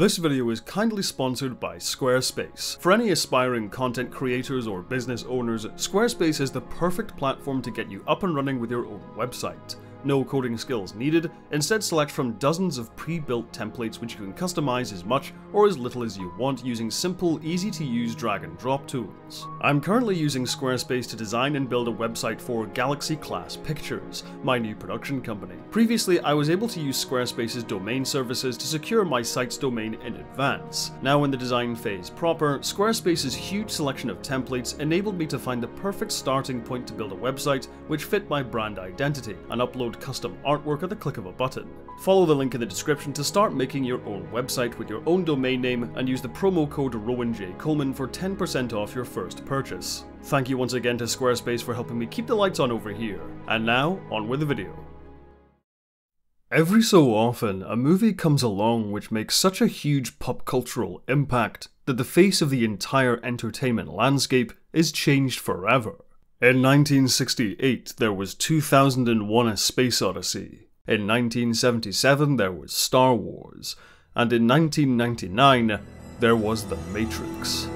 This video is kindly sponsored by Squarespace. For any aspiring content creators or business owners, Squarespace is the perfect platform to get you up and running with your own website. No coding skills needed, instead select from dozens of pre-built templates which you can customize as much or as little as you want using simple, easy-to-use drag and drop tools. I'm currently using Squarespace to design and build a website for Galaxy Class Pictures, my new production company. Previously, I was able to use Squarespace's domain services to secure my site's domain in advance. Now in the design phase proper, Squarespace's huge selection of templates enabled me to find the perfect starting point to build a website which fit my brand identity and upload custom artwork at the click of a button. Follow the link in the description to start making your own website with your own domain name and use the promo code Rowan Coleman for 10% off your first purchase. Thank you once again to Squarespace for helping me keep the lights on over here. And now, on with the video. Every so often, a movie comes along which makes such a huge pop cultural impact that the face of the entire entertainment landscape is changed forever. In 1968, there was 2001: A Space Odyssey. In 1977, there was Star Wars. And in 1999, there was The Matrix.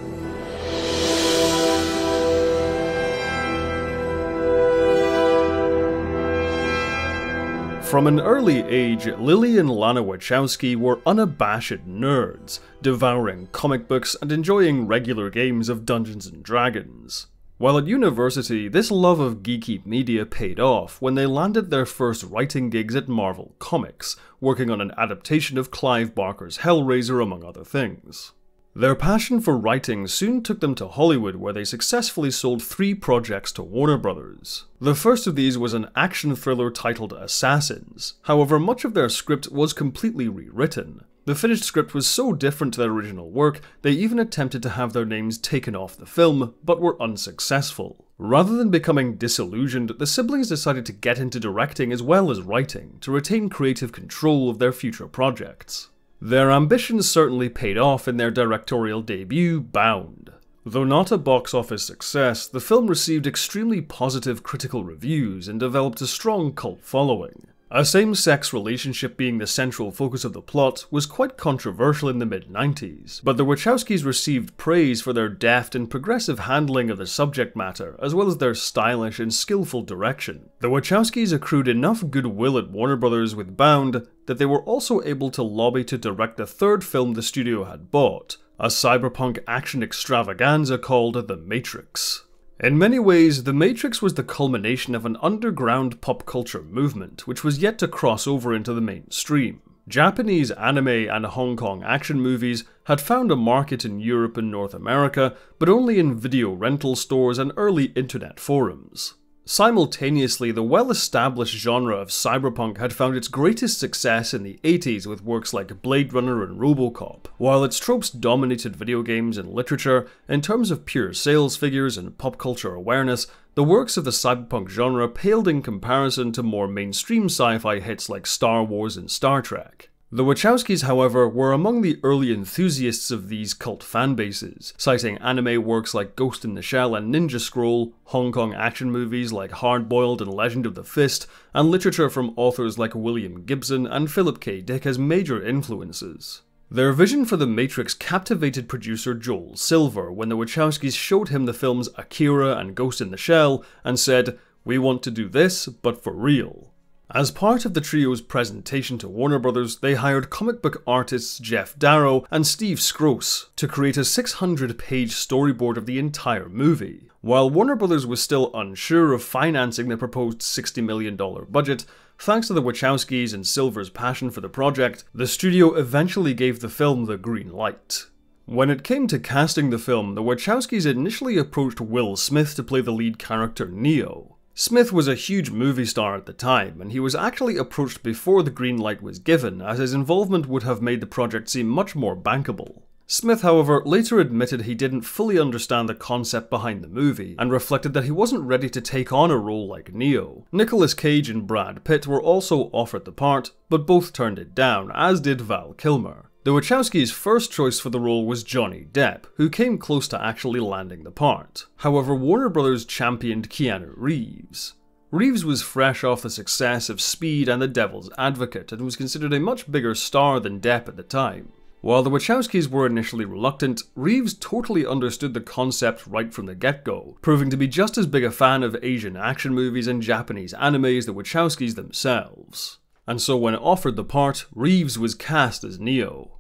From an early age, Lily and Lana Wachowski were unabashed nerds, devouring comic books and enjoying regular games of Dungeons & Dragons. While at university, this love of geeky media paid off when they landed their first writing gigs at Marvel Comics, working on an adaptation of Clive Barker's Hellraiser among other things. Their passion for writing soon took them to Hollywood, where they successfully sold 3 projects to Warner Brothers. The first of these was an action thriller titled Assassins. However, much of their script was completely rewritten. The finished script was so different to their original work, they even attempted to have their names taken off the film, but were unsuccessful. Rather than becoming disillusioned, the siblings decided to get into directing as well as writing, to retain creative control of their future projects. Their ambitions certainly paid off in their directorial debut, Bound. Though not a box office success, the film received extremely positive critical reviews and developed a strong cult following. A same-sex relationship being the central focus of the plot was quite controversial in the mid-90s, but the Wachowskis received praise for their deft and progressive handling of the subject matter, as well as their stylish and skillful direction. The Wachowskis accrued enough goodwill at Warner Brothers with Bound that they were also able to lobby to direct the third film the studio had bought, a cyberpunk action extravaganza called The Matrix. In many ways, The Matrix was the culmination of an underground pop culture movement, which was yet to cross over into the mainstream. Japanese anime and Hong Kong action movies had found a market in Europe and North America, but only in video rental stores and early internet forums. Simultaneously, the well-established genre of cyberpunk had found its greatest success in the 80s with works like Blade Runner and RoboCop. While its tropes dominated video games and literature, in terms of pure sales figures and pop culture awareness, the works of the cyberpunk genre paled in comparison to more mainstream sci-fi hits like Star Wars and Star Trek. The Wachowskis, however, were among the early enthusiasts of these cult fanbases, citing anime works like Ghost in the Shell and Ninja Scroll, Hong Kong action movies like Hard Boiled and Legend of the Fist, and literature from authors like William Gibson and Philip K. Dick as major influences. Their vision for The Matrix captivated producer Joel Silver when the Wachowskis showed him the films Akira and Ghost in the Shell and said, "We want to do this, but for real." As part of the trio's presentation to Warner Brothers, they hired comic book artists Jeff Darrow and Steve Skroce to create a 600-page storyboard of the entire movie. While Warner Brothers was still unsure of financing the proposed $60 million budget, thanks to the Wachowskis and Silver's passion for the project, the studio eventually gave the film the green light. When it came to casting the film, the Wachowskis initially approached Will Smith to play the lead character Neo. Smith was a huge movie star at the time, and he was actually approached before the green light was given, as his involvement would have made the project seem much more bankable. Smith, however, later admitted he didn't fully understand the concept behind the movie, and reflected that he wasn't ready to take on a role like Neo. Nicolas Cage and Brad Pitt were also offered the part, but both turned it down, as did Val Kilmer. The Wachowskis' first choice for the role was Johnny Depp, who came close to actually landing the part. However, Warner Brothers championed Keanu Reeves. Reeves was fresh off the success of Speed and The Devil's Advocate and was considered a much bigger star than Depp at the time. While the Wachowskis were initially reluctant, Reeves totally understood the concept right from the get-go, proving to be just as big a fan of Asian action movies and Japanese anime as the Wachowskis themselves. And so when offered the part, Reeves was cast as Neo.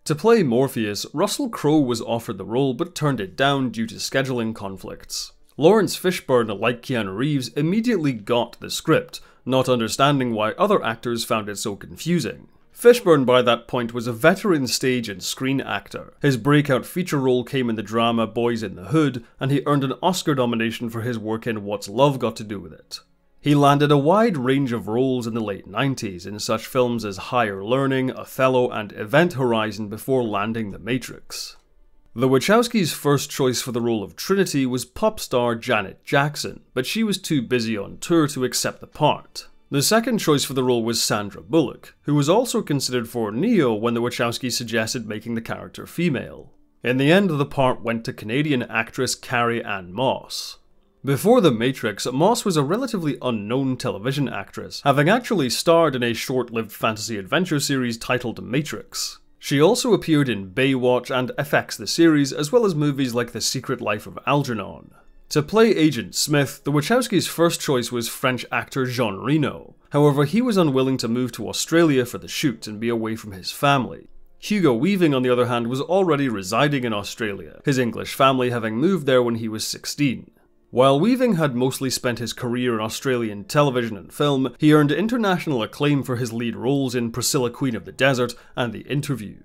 To play Morpheus, Russell Crowe was offered the role but turned it down due to scheduling conflicts. Lawrence Fishburne, like Keanu Reeves, immediately got the script, not understanding why other actors found it so confusing. Fishburne by that point was a veteran stage and screen actor. His breakout feature role came in the drama Boys in the Hood, and he earned an Oscar nomination for his work in What's Love Got to Do with It. He landed a wide range of roles in the late 90s in such films as Higher Learning, Othello, and Event Horizon before landing The Matrix. The Wachowskis' first choice for the role of Trinity was pop star Janet Jackson, but she was too busy on tour to accept the part. The second choice for the role was Sandra Bullock, who was also considered for Neo when the Wachowskis suggested making the character female. In the end, the part went to Canadian actress Carrie-Anne Moss. Before The Matrix, Moss was a relatively unknown television actress, having actually starred in a short-lived fantasy adventure series titled Matrix. She also appeared in Baywatch and FX the Series, as well as movies like The Secret Life of Algernon. To play Agent Smith, the Wachowskis' first choice was French actor Jean Reno. However, he was unwilling to move to Australia for the shoot and be away from his family. Hugo Weaving, on the other hand, was already residing in Australia, his English family having moved there when he was 16. While Weaving had mostly spent his career in Australian television and film, he earned international acclaim for his lead roles in Priscilla Queen of the Desert and The Interview.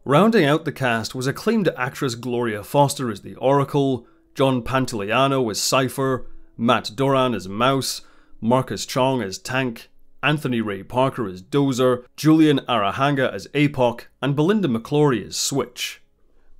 Rounding out the cast was acclaimed actress Gloria Foster as the Oracle, John Pantoliano as Cypher, Matt Doran as Mouse, Marcus Chong as Tank, Anthony Ray Parker as Dozer, Julian Arahanga as APOC, and Belinda McClory as Switch.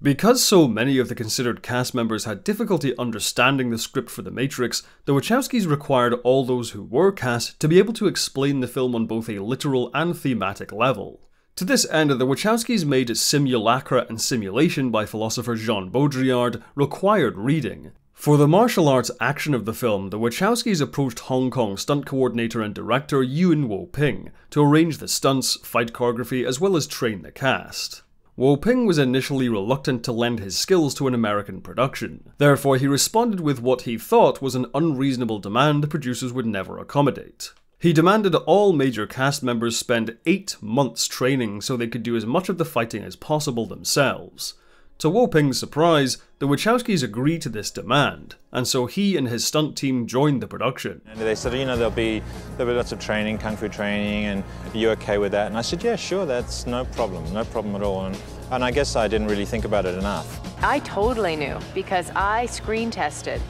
Because so many of the considered cast members had difficulty understanding the script for The Matrix, the Wachowskis required all those who were cast to be able to explain the film on both a literal and thematic level. To this end, the Wachowskis made Simulacra and Simulation by philosopher Jean Baudrillard required reading. For the martial arts action of the film, the Wachowskis approached Hong Kong stunt coordinator and director Yuen Wo-ping to arrange the stunts, fight choreography, as well as train the cast. Wo-ping was initially reluctant to lend his skills to an American production. Therefore, he responded with what he thought was an unreasonable demand the producers would never accommodate. He demanded all major cast members spend 8 months training so they could do as much of the fighting as possible themselves. To Wo-ping's surprise, the Wachowskis agreed to this demand, and so he and his stunt team joined the production. And they said, you know, there'll be lots of training, kung fu training, and are you okay with that? And I said, yeah, sure, that's no problem at all. And I guess I didn't really think about it enough. I totally knew, because I screen tested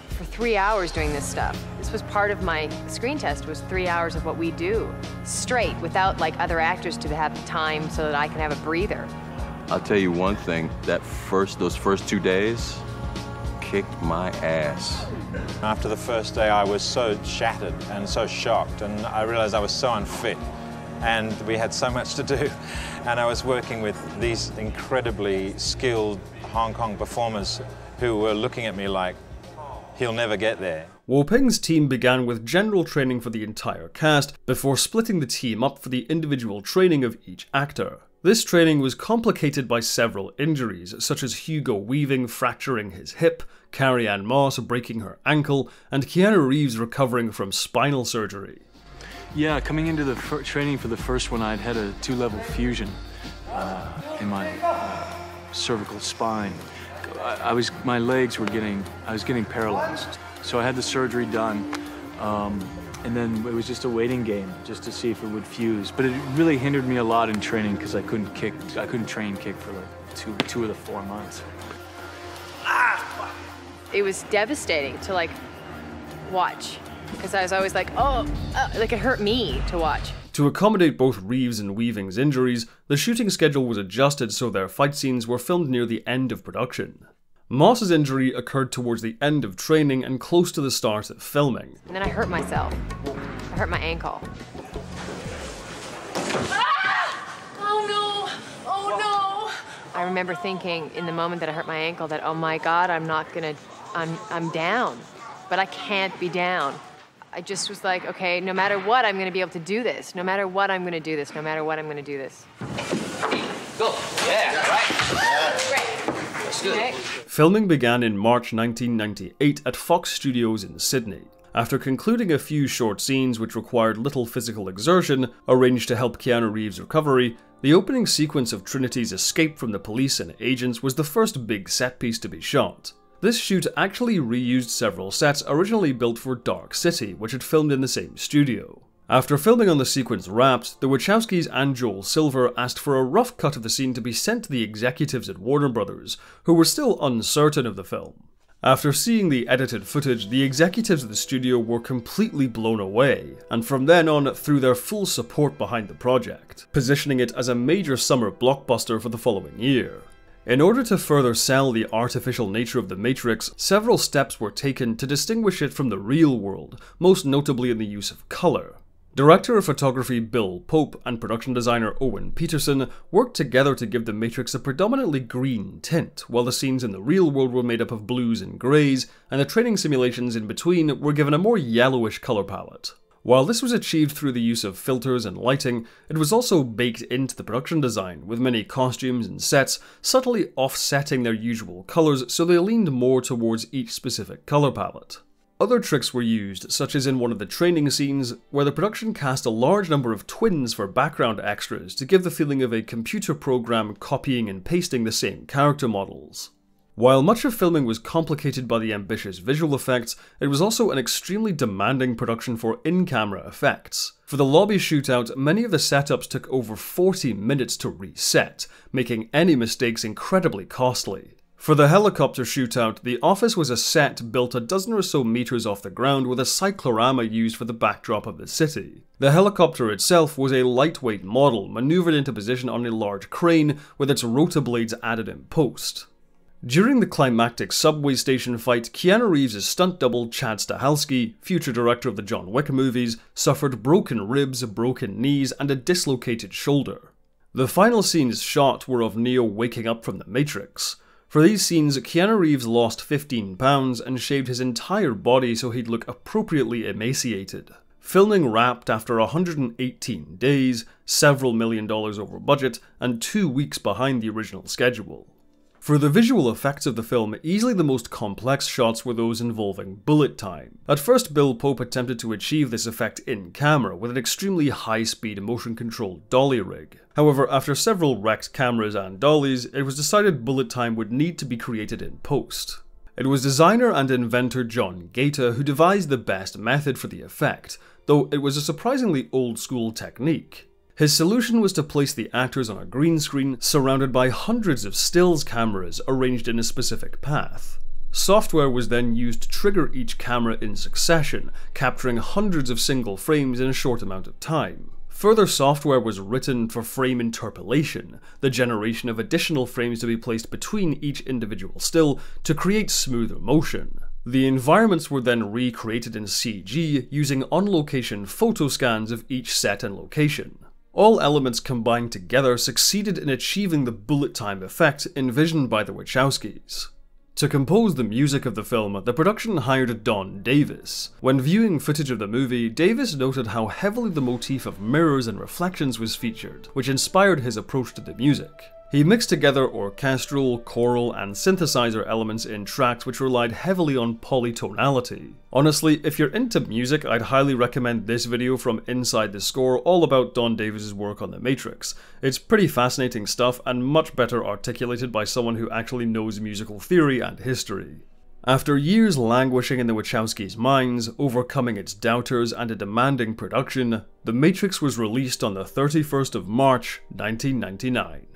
for 3 hours doing this stuff. This was part of my screen test, was 3 hours of what we do, straight, without like other actors to have time so that I can have a breather. I'll tell you one thing, those first 2 days kicked my ass. After the first day, I was so shattered and so shocked, and I realized I was so unfit, and we had so much to do. And I was working with these incredibly skilled Hong Kong performers who were looking at me like, he'll never get there. Wo-ping's team began with general training for the entire cast, before splitting the team up for the individual training of each actor. This training was complicated by several injuries, such as Hugo Weaving fracturing his hip, Carrie-Anne Moss breaking her ankle, and Keanu Reeves recovering from spinal surgery. Yeah, coming into the training for the first one, I'd had a 2-level fusion in my cervical spine. I was getting paralyzed. So I had the surgery done, and then it was just a waiting game, just to see if it would fuse. But it really hindered me a lot in training because I couldn't train kick for like two of the 4 months. It was devastating to like watch, because I was always like, oh, like it hurt me to watch. To accommodate both Reeves and Weaving's injuries, the shooting schedule was adjusted so their fight scenes were filmed near the end of production. Moss's injury occurred towards the end of training and close to the start of filming. And then I hurt myself. I hurt my ankle. Ah! Oh no! Oh no! I remember thinking in the moment that I hurt my ankle that, oh my God, I'm down. But I can't be down. I just was like, okay, no matter what, I'm gonna be able to do this. No matter what, I'm gonna do this. No matter what, I'm gonna do this. Filming began in March 1998 at Fox Studios in Sydney. After concluding a few short scenes which required little physical exertion, arranged to help Keanu Reeves' recovery, the opening sequence of Trinity's escape from the police and agents was the first big set piece to be shot. This shoot actually reused several sets originally built for Dark City, which had filmed in the same studio. After filming on the sequence wrapped, the Wachowskis and Joel Silver asked for a rough cut of the scene to be sent to the executives at Warner Brothers, who were still uncertain of the film. After seeing the edited footage, the executives of the studio were completely blown away, and from then on threw their full support behind the project, positioning it as a major summer blockbuster for the following year. In order to further sell the artificial nature of The Matrix, several steps were taken to distinguish it from the real world, most notably in the use of color. Director of photography Bill Pope and production designer Owen Peterson worked together to give The Matrix a predominantly green tint, while the scenes in the real world were made up of blues and greys, and the training simulations in between were given a more yellowish color palette. While this was achieved through the use of filters and lighting, it was also baked into the production design, with many costumes and sets subtly offsetting their usual colors so they leaned more towards each specific color palette. Other tricks were used, such as in one of the training scenes, where the production cast a large number of twins for background extras to give the feeling of a computer program copying and pasting the same character models. While much of filming was complicated by the ambitious visual effects, it was also an extremely demanding production for in-camera effects. For the lobby shootout, many of the setups took over 40 minutes to reset, making any mistakes incredibly costly. For the helicopter shootout, the office was a set built a dozen or so meters off the ground with a cyclorama used for the backdrop of the city. The helicopter itself was a lightweight model maneuvered into position on a large crane with its rotor blades added in post. During the climactic subway station fight, Keanu Reeves' stunt double Chad Stahelski, future director of the John Wick movies, suffered broken ribs, broken knees, and a dislocated shoulder. The final scenes shot were of Neo waking up from the Matrix. For these scenes, Keanu Reeves lost 15 pounds and shaved his entire body so he'd look appropriately emaciated. Filming wrapped after 118 days, several $1 million over budget, and 2 weeks behind the original schedule. For the visual effects of the film, easily the most complex shots were those involving bullet time. At first, Bill Pope attempted to achieve this effect in camera with an extremely high-speed motion-controlled dolly rig. However, after several wrecked cameras and dollies, it was decided bullet time would need to be created in post. It was designer and inventor John Gaeta who devised the best method for the effect, though it was a surprisingly old-school technique. His solution was to place the actors on a green screen surrounded by hundreds of stills cameras arranged in a specific path. Software was then used to trigger each camera in succession, capturing hundreds of single frames in a short amount of time. Further software was written for frame interpolation, the generation of additional frames to be placed between each individual still to create smoother motion. The environments were then recreated in CG using on-location photo scans of each set and location. All elements combined together succeeded in achieving the bullet time effect envisioned by the Wachowskis. To compose the music of the film, the production hired Don Davis. When viewing footage of the movie, Davis noted how heavily the motif of mirrors and reflections was featured, which inspired his approach to the music. He mixed together orchestral, choral, and synthesizer elements in tracks which relied heavily on polytonality. Honestly, if you're into music, I'd highly recommend this video from Inside the Score all about Don Davis's work on The Matrix. It's pretty fascinating stuff and much better articulated by someone who actually knows musical theory and history. After years languishing in the Wachowskis' minds, overcoming its doubters and a demanding production, The Matrix was released on the 31st of March, 1999.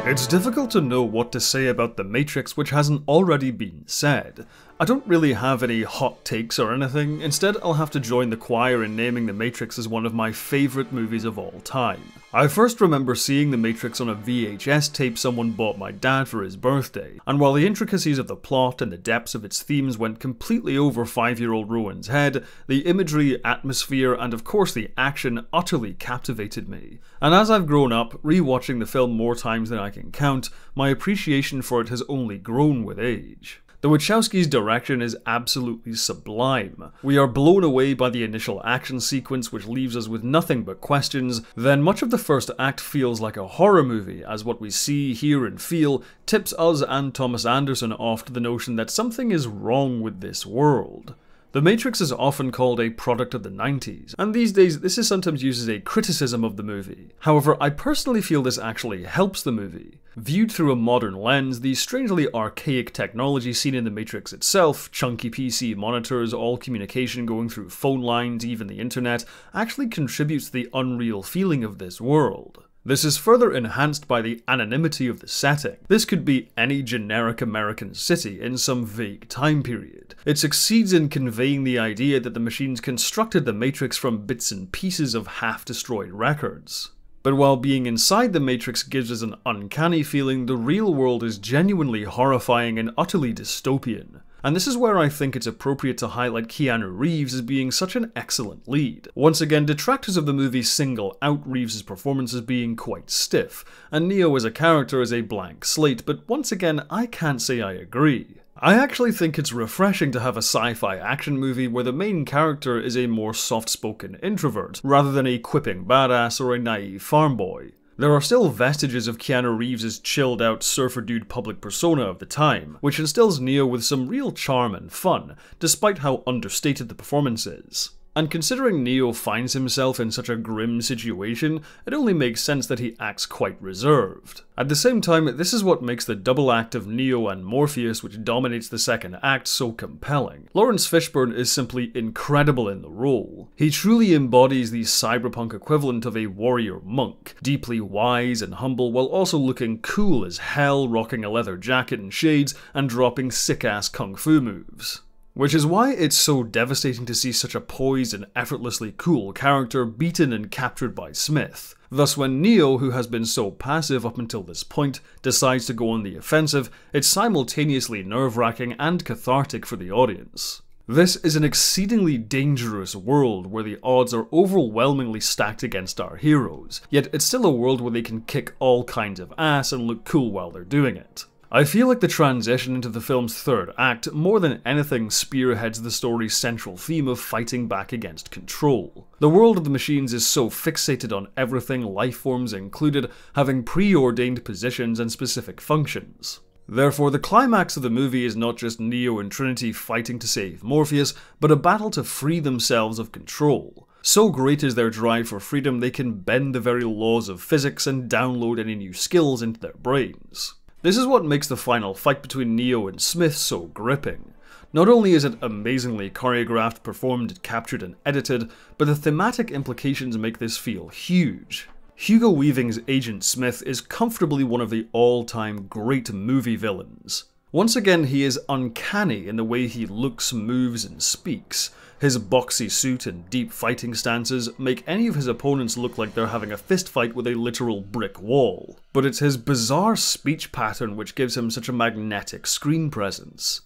It's difficult to know what to say about The Matrix which hasn't already been said. I don't really have any hot takes or anything, instead I'll have to join the choir in naming The Matrix as one of my favourite movies of all time. I first remember seeing The Matrix on a VHS tape someone bought my dad for his birthday, and while the intricacies of the plot and the depths of its themes went completely over 5-year-old Rowan's head, the imagery, atmosphere, and of course the action utterly captivated me. And as I've grown up, rewatching the film more times than I can count, my appreciation for it has only grown with age. The Wachowskis' direction is absolutely sublime. We are blown away by the initial action sequence, which leaves us with nothing but questions. Then much of the first act feels like a horror movie, as what we see, hear, and feel tips us and Thomas Anderson off to the notion that something is wrong with this world. The Matrix is often called a product of the 90s, and these days this is sometimes used as a criticism of the movie. However, I personally feel this actually helps the movie. Viewed through a modern lens, the strangely archaic technology seen in the Matrix itself, chunky PC monitors, all communication going through phone lines, even the internet, actually contributes to the unreal feeling of this world. This is further enhanced by the anonymity of the setting. This could be any generic American city in some vague time period. It succeeds in conveying the idea that the machines constructed the Matrix from bits and pieces of half-destroyed records. But while being inside the Matrix gives us an uncanny feeling, the real world is genuinely horrifying and utterly dystopian. And this is where I think it's appropriate to highlight Keanu Reeves as being such an excellent lead. Once again, detractors of the movie single out Reeves' performance as being quite stiff, and Neo as a character is a blank slate, but once again, I can't say I agree. I actually think it's refreshing to have a sci-fi action movie where the main character is a more soft-spoken introvert, rather than a quipping badass or a naive farm boy. There are still vestiges of Keanu Reeves' chilled-out surfer dude public persona of the time, which instills Neo with some real charm and fun, despite how understated the performance is. And considering Neo finds himself in such a grim situation, it only makes sense that he acts quite reserved. At the same time, this is what makes the double act of Neo and Morpheus, which dominates the second act, so compelling. Lawrence Fishburne is simply incredible in the role. He truly embodies the cyberpunk equivalent of a warrior monk, deeply wise and humble while also looking cool as hell, rocking a leather jacket and shades, and dropping sick-ass kung fu moves. Which is why it's so devastating to see such a poised and effortlessly cool character beaten and captured by Smith. Thus, when Neo, who has been so passive up until this point, decides to go on the offensive, it's simultaneously nerve-wracking and cathartic for the audience. This is an exceedingly dangerous world where the odds are overwhelmingly stacked against our heroes, yet it's still a world where they can kick all kinds of ass and look cool while they're doing it. I feel like the transition into the film's third act more than anything spearheads the story's central theme of fighting back against control. The world of the machines is so fixated on everything, life forms included, having preordained positions and specific functions. Therefore, the climax of the movie is not just Neo and Trinity fighting to save Morpheus, but a battle to free themselves of control. So great is their drive for freedom they can bend the very laws of physics and download any new skills into their brains. This is what makes the final fight between Neo and Smith so gripping. Not only is it amazingly choreographed, performed, captured, and edited, but the thematic implications make this feel huge. Hugo Weaving's Agent Smith is comfortably one of the all-time great movie villains. Once again, he is uncanny in the way he looks, moves, and speaks. His boxy suit and deep fighting stances make any of his opponents look like they're having a fist fight with a literal brick wall. But it's his bizarre speech pattern which gives him such a magnetic screen presence.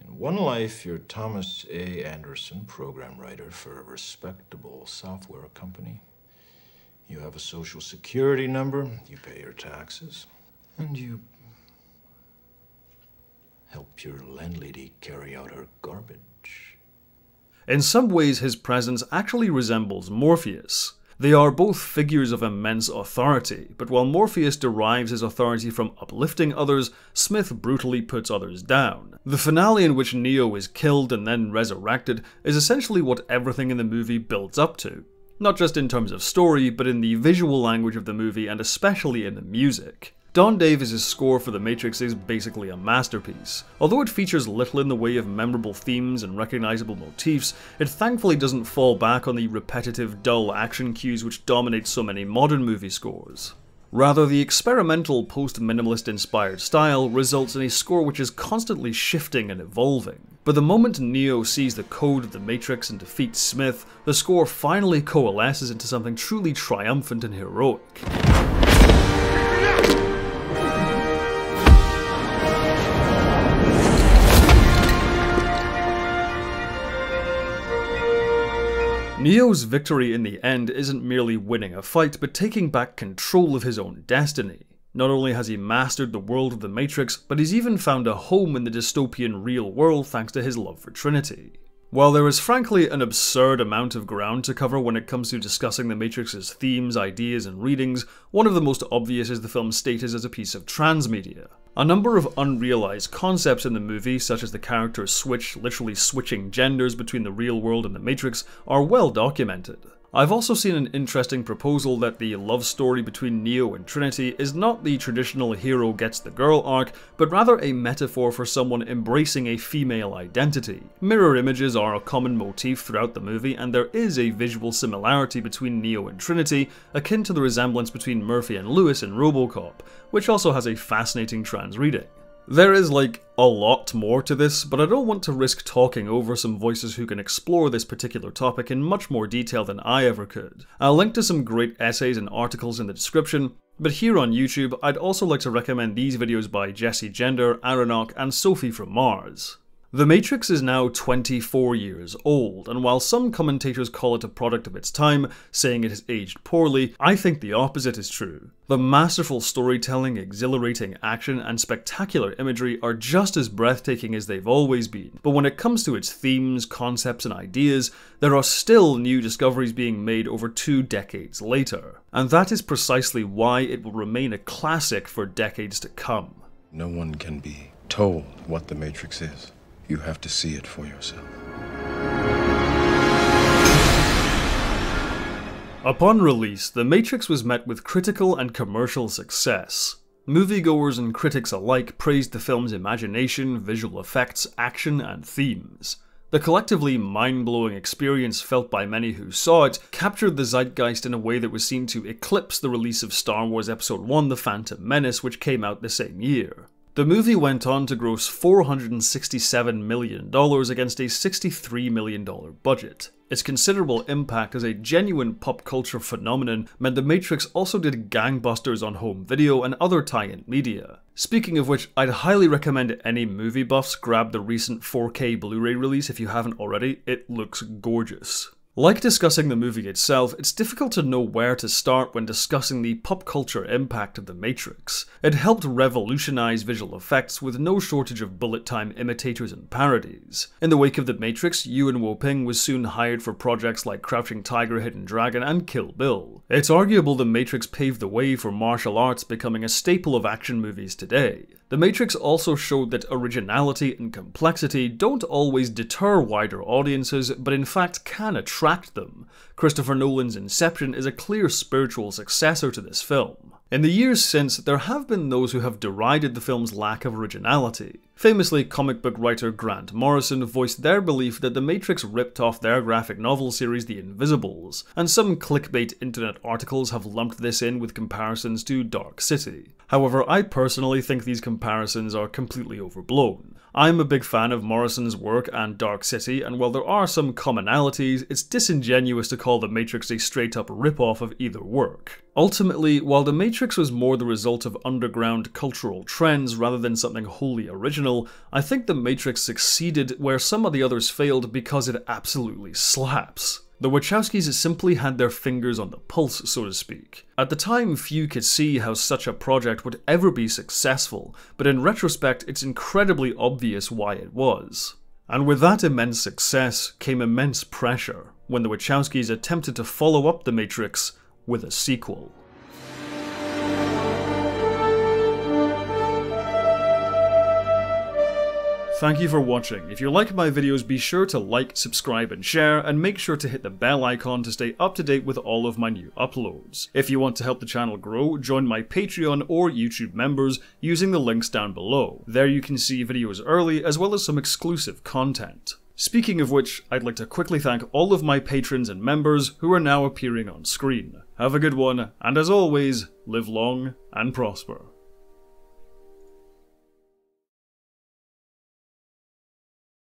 In one life, you're Thomas A. Anderson, program writer for a respectable software company. You have a social security number, you pay your taxes, and you help your landlady carry out her garbage. In some ways, his presence actually resembles Morpheus. They are both figures of immense authority, but while Morpheus derives his authority from uplifting others, Smith brutally puts others down. The finale in which Neo is killed and then resurrected is essentially what everything in the movie builds up to. Not just in terms of story, but in the visual language of the movie and especially in the music. Don Davis' score for The Matrix is basically a masterpiece. Although it features little in the way of memorable themes and recognizable motifs, it thankfully doesn't fall back on the repetitive, dull action cues which dominate so many modern movie scores. Rather, the experimental, post-minimalist inspired style results in a score which is constantly shifting and evolving. But the moment Neo sees the code of the Matrix and defeats Smith, the score finally coalesces into something truly triumphant and heroic. Neo's victory in the end isn't merely winning a fight, but taking back control of his own destiny. Not only has he mastered the world of the Matrix, but he's even found a home in the dystopian real world thanks to his love for Trinity. While there is frankly an absurd amount of ground to cover when it comes to discussing the Matrix's themes, ideas, and readings, one of the most obvious is the film's status as a piece of transmedia. A number of unrealized concepts in the movie, such as the character's switch, literally switching genders between the real world and the Matrix, are well documented. I've also seen an interesting proposal that the love story between Neo and Trinity is not the traditional hero gets the girl arc, but rather a metaphor for someone embracing a female identity. Mirror images are a common motif throughout the movie, and there is a visual similarity between Neo and Trinity, akin to the resemblance between Murphy and Lewis in RoboCop, which also has a fascinating trans reading. There is like a lot more to this, but I don't want to risk talking over some voices who can explore this particular topic in much more detail than I ever could. I'll link to some great essays and articles in the description, but here on YouTube I'd also like to recommend these videos by Jesse Gender, Aronok, and Sophie from Mars. The Matrix is now 24 years old, and while some commentators call it a product of its time, saying it has aged poorly, I think the opposite is true. The masterful storytelling, exhilarating action, and spectacular imagery are just as breathtaking as they've always been, but when it comes to its themes, concepts, and ideas, there are still new discoveries being made over 2 decades later. And that is precisely why it will remain a classic for decades to come. No one can be told what the Matrix is. You have to see it for yourself. Upon release, The Matrix was met with critical and commercial success. Moviegoers and critics alike praised the film's imagination, visual effects, action, and themes. The collectively mind-blowing experience felt by many who saw it captured the zeitgeist in a way that was seen to eclipse the release of Star Wars Episode I: The Phantom Menace, which came out the same year. The movie went on to gross $467 million against a $63 million budget. Its considerable impact as a genuine pop culture phenomenon meant The Matrix also did gangbusters on home video and other tie-in media. Speaking of which, I'd highly recommend any movie buffs grab the recent 4K Blu-ray release if you haven't already. It looks gorgeous. Like discussing the movie itself, it's difficult to know where to start when discussing the pop culture impact of The Matrix. It helped revolutionize visual effects with no shortage of bullet time imitators and parodies. In the wake of The Matrix, Yuen Woo-ping was soon hired for projects like Crouching Tiger, Hidden Dragon, and Kill Bill. It's arguable The Matrix paved the way for martial arts becoming a staple of action movies today. The Matrix also showed that originality and complexity don't always deter wider audiences, but in fact can attract them. Christopher Nolan's Inception is a clear spiritual successor to this film. In the years since, there have been those who have derided the film's lack of originality. Famously, comic book writer Grant Morrison voiced their belief that The Matrix ripped off their graphic novel series The Invisibles, and some clickbait internet articles have lumped this in with comparisons to Dark City. However, I personally think these comparisons are completely overblown. I'm a big fan of Morrison's work and Dark City, and while there are some commonalities, it's disingenuous to call The Matrix a straight-up rip-off of either work. Ultimately, while The Matrix was more the result of underground cultural trends rather than something wholly original, I think The Matrix succeeded where some of the others failed because it absolutely slaps. The Wachowskis simply had their fingers on the pulse, so to speak. At the time, few could see how such a project would ever be successful, but in retrospect, it's incredibly obvious why it was. And with that immense success came immense pressure when the Wachowskis attempted to follow up The Matrix with a sequel. Thank you for watching. If you like my videos, be sure to like, subscribe, and share, and make sure to hit the bell icon to stay up to date with all of my new uploads. If you want to help the channel grow, join my Patreon or YouTube members using the links down below. There you can see videos early, as well as some exclusive content. Speaking of which, I'd like to quickly thank all of my patrons and members who are now appearing on screen. Have a good one, and as always, live long and prosper.